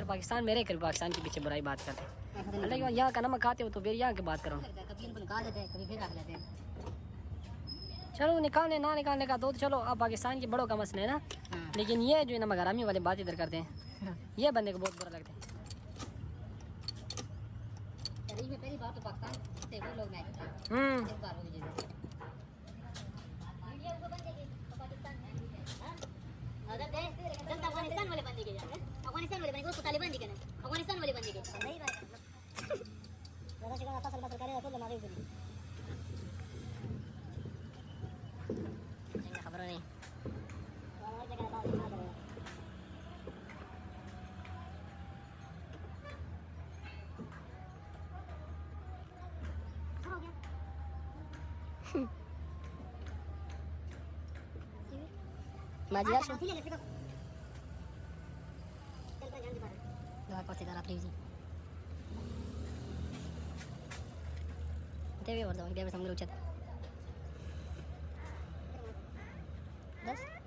अगर पाकिस्तान मेरे कर पाकिस्तान के पीछे बुराई बात करते हैं, लेकिन यहाँ का नमक खाते हो तो फिर यहाँ की बात करो। कभी इनको निकाल देते हैं, कभी फिर रख लेते हैं। चलो निकालने ना निकालने का तो चलो, अब पाकिस्तान के बड़ों का मसला है ना। लेकिन ये जो है ना मगरामी वाले बात इधर करते हैं, ये बंदे को बहुत बुरा लगता है। पहली बात तो पाकिस्तान से वो लोग मैच अफगानिस्तान वाले बंदे के अफगानिस्तान वाले बंदे को तालिबान जी के अफगानिस्तान वाले बंदे के नहीं भाई ज्यादा शिकार फसल फसल करे तो हमारे ऊपर खबर नहीं और जगह था ना करो हो गया माजिया चल पे जल्दी बाहर दो पास इधर आप लीजिए देवे और जाओ देवे समझ लो चल बस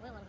वही वाला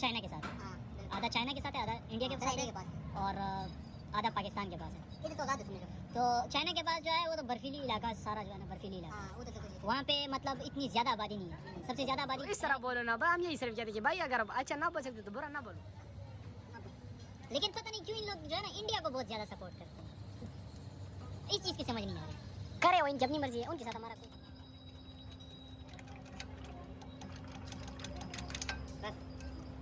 चाइना के साथ आधा चाइना के साथ है, आधा इंडिया के साथ है और आधा पाकिस्तान के पास है। तो चाइना के पास जो है वो तो बर्फीली इलाका सारा जो है ना बर्फीली इलाका वहाँ पे मतलब इतनी ज़्यादा आबादी नहीं है, सबसे ज़्यादा आबादी इस तरह बोलो ना भाई, हम यही सिर्फ कहते हैं कि भाई अगर अच्छा ना बोल सकते तो बुरा ना बोलो। लेकिन पता नहीं क्यों इन लोग जो है ना इंडिया को बहुत ज़्यादा सपोर्ट करते हैं, इस चीज़ की समझ नहीं आ रही। करे वो इनकी अपनी मर्जी है, उनके साथ हमारा कोई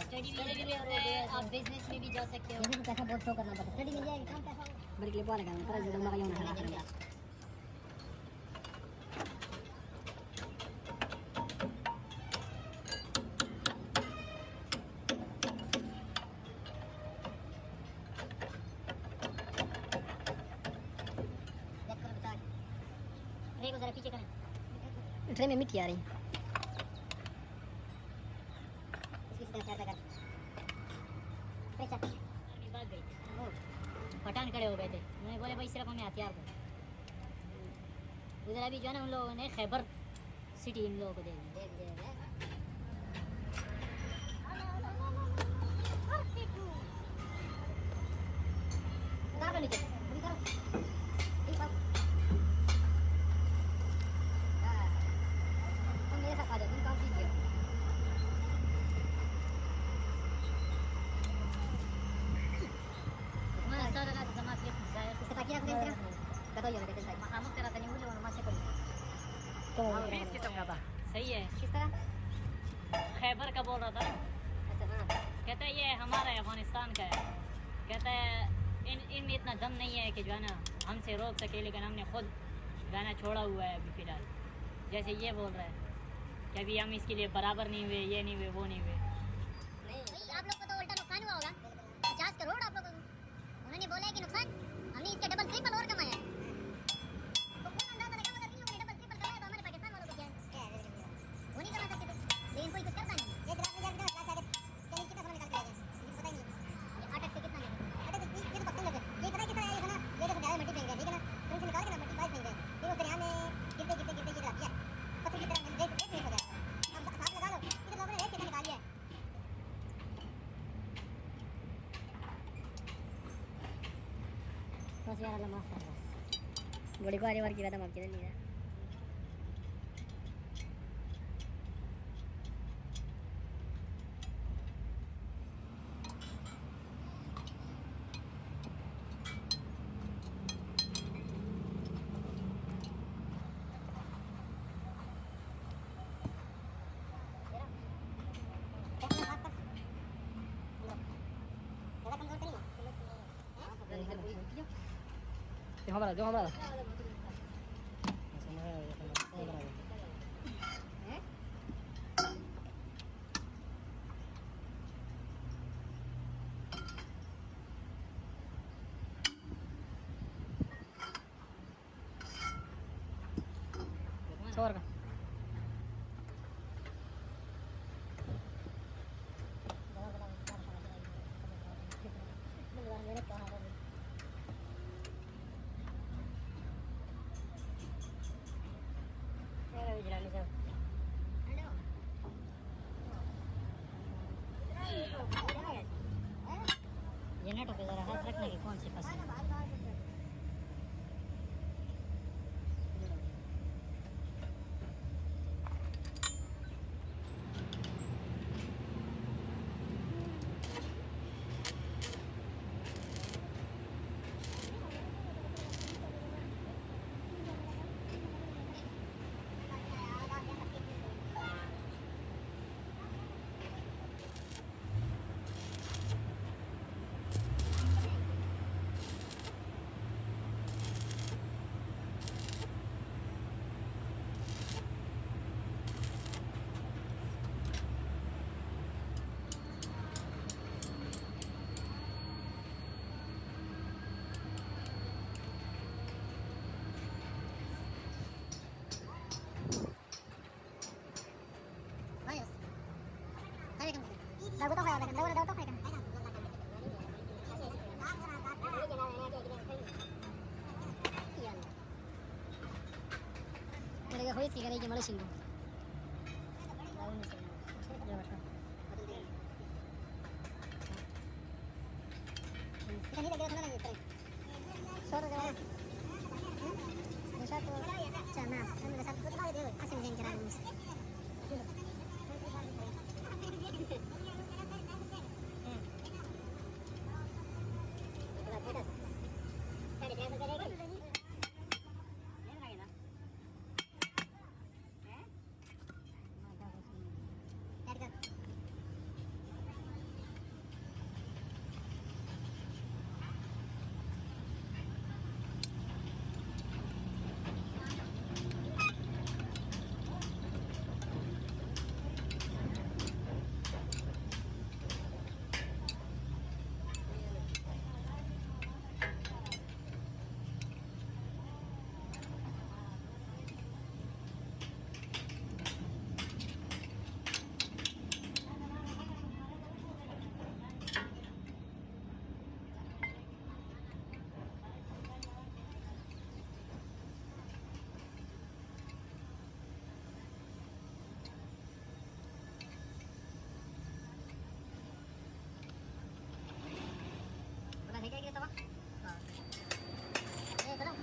स्टडी भी होता है, आप बिजनेस में भी जा सकते हो। पैसा बहुत शो करना पड़ता है, स्टडी मिल जाएगी कम पैसा बड़ी क्लिप वाला काम कर जरूर लगा यूं ना देखो जरा पीछे करें, ट्रे में मिट्टी आ रही है। पठान खड़े हो गए थे, मैंने बोले भाई सिर्फ हमें हथियार दो। उधर अभी जो है ना उन लोगों ने खैबर सिटी इन लोगों को दे दी। सही है, किस तरह खैबर का बोल रहा था। कहता है ये हमारा है, अफगानिस्तान का है। कहता है इनमें इतना दम नहीं है कि जो है ना हमसे रोक सके, लेकिन हमने खुद गाना छोड़ा हुआ है अभी फ़िलहाल। जैसे ये बोल रहा है कि अभी हम इसके लिए बराबर नहीं हुए, ये नहीं हुए, वो नहीं हुए। नहीं आप लोग को तो उल्टा नुकसान हुआ होगा, 50 करोड़ आप लोगों को। उन्होंने बोला है कि नुकसान हमने इसके डबल ट्रिपल और कमाया है। तो कौन अंदाजा लगा अगर इन लोगों ने डबल ट्रिपल कमाया तो हमारे पाकिस्तान वालों को क्या है, वो नहीं कमा सकते थे, लेकिन कोई कुछ करता नहीं। एक रात में जाकर क्लास आगे चलिए कितना समय निकाल के आएगा, मुझे पता ही नहीं। ये अटक से कितना लगे, अटक ये तो पक्का लगे। ये पता है कितना आया ना, ये जैसे डायरेक्ट मट्टी फेंक दिया, ठीक है ना, तुम से निकाल के ना मट्टी पाइप फेंक दिया, फिर उस दरिया में गिरते गिरते गिरते गिरते रख दिया पत्थर की तरह, देख देख नहीं हो गया। अब साथ लगा लो, इधर लोगों ने रेत से निकाल लिया है। बस यार अल्लाह माफ कर, बस बड़ी बारी बार की कदम आपके नहीं है। हमारा जो हमारा सवार का जनरेटर पे जरा हाथ रखने की कौन सी पसंद Lagu tau kayak lagu tau kayak mereka hoy sih kan Malaysia itu kan ini lagi mana gitu suara jalan satu cana kan ada satu kali dia asing yang cerah ini kayak gitu Pak. Tolong.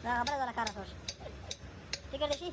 Nah, apa ada cara terus? Tiga deh sih.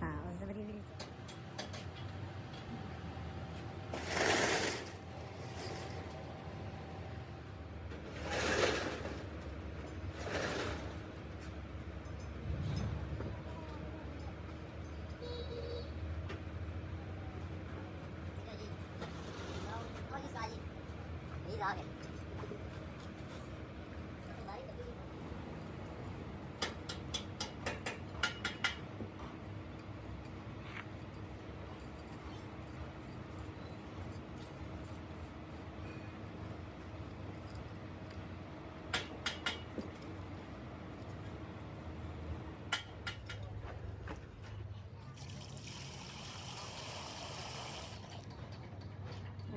हाँ जबरी भी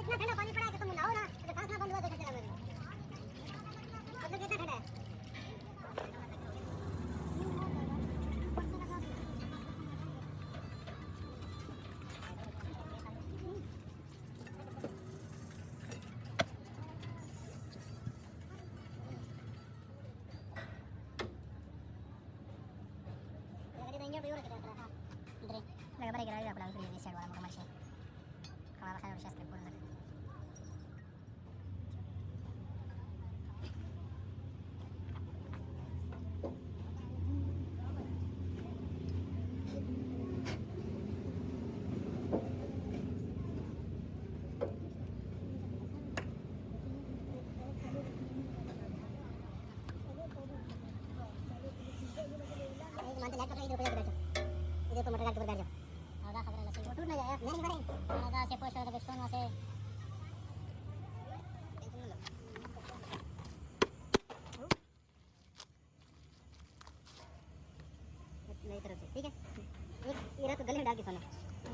इतना ठंडा पानी पड़ा है कि तुम नहाओ ना तो सांस ना बंद हुआ तो चला मेरे मतलब कितना ठंडा है Lagi balik lagi apa lagi di sini orang mau masih. Kalau saya harus step pun. Mantel laptop lagi dulu belajar. Itu motor lagi belajar. Agak खबर लसी टूट ना जाए नहीं बने आगा से पोस्ट और सोना से नई तरफ से ठीक है एक इरा तो गले में डाल के सोना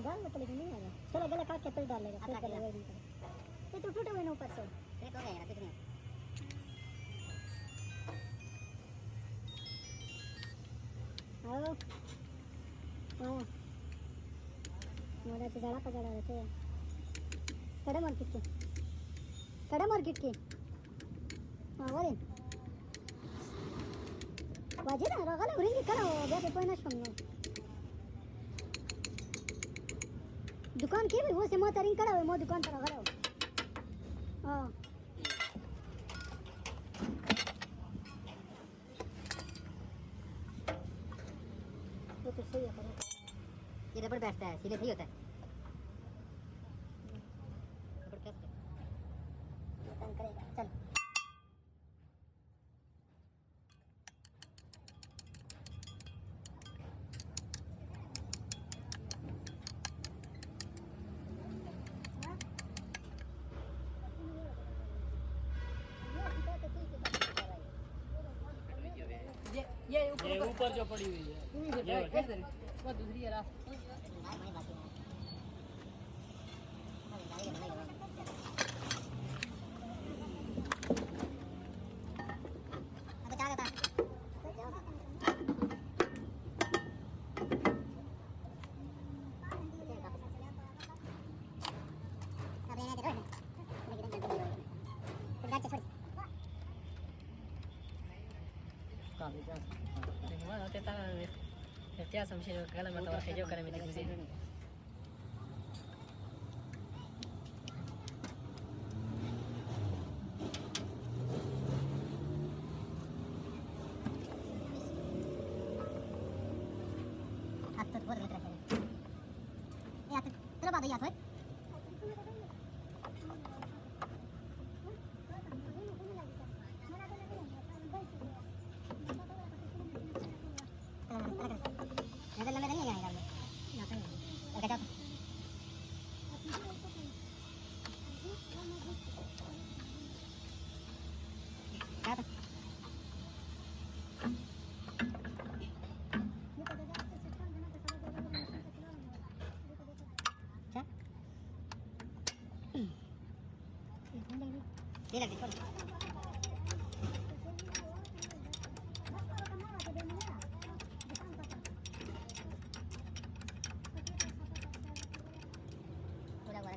डाल तो लेकिन नहीं आएगा चलो गले काट के फिर डाल लेगा फिर करेगा ये तो टूटे हुए ना ऊपर से ये तो गया कुछ नहीं आओ आओ ನೋಡಕ್ಕೆ ಜಳ ಪಜಳ ಆಗುತ್ತೆ ಕಡೆ ಮಾರ್ಕೆಟ್ಗೆ ಹಾಂ ಓದಿ ವಾಜಿದ ರಗಲ ಉರಿಂಗಿ ಕಲ ಬೇರೆ ಪೋಯಿನ ಶೊಂಗು दुकान की भी वो से मो तरिंग करा मो दुकान पर रगलो हां ये तो सही है ये रबड़ बैठता है सीधे सही होता है रबड़ कैसे तंग करेगा चल ये ऊपर जो पड़ी हुई है वो दूसरी है Bueno, te están ya samshin kala mata wa khayo kana miti kuzi hatta bod lek rakhe ya te tera bada ya thoy ये लग छोड़ पूरा पूरा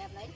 Đẹp lấy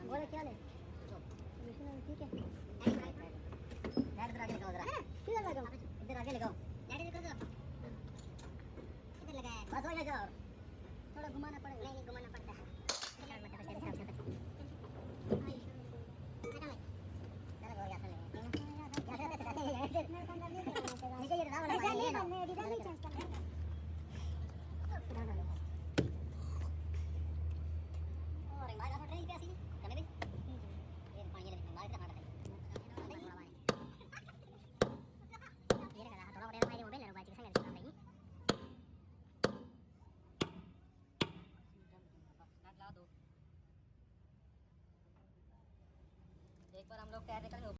बोले क्या ले ठीक है इधर आगे लगाओ जरा किधर लगाओ इधर आगे लगाओ डैडी देखो तो इधर लगा है बस हो गया जाओ थोड़ा घुमाना पड़ेगा नहीं घुमाना पड़ता है एक बार हम लोग तैयार करेंगे।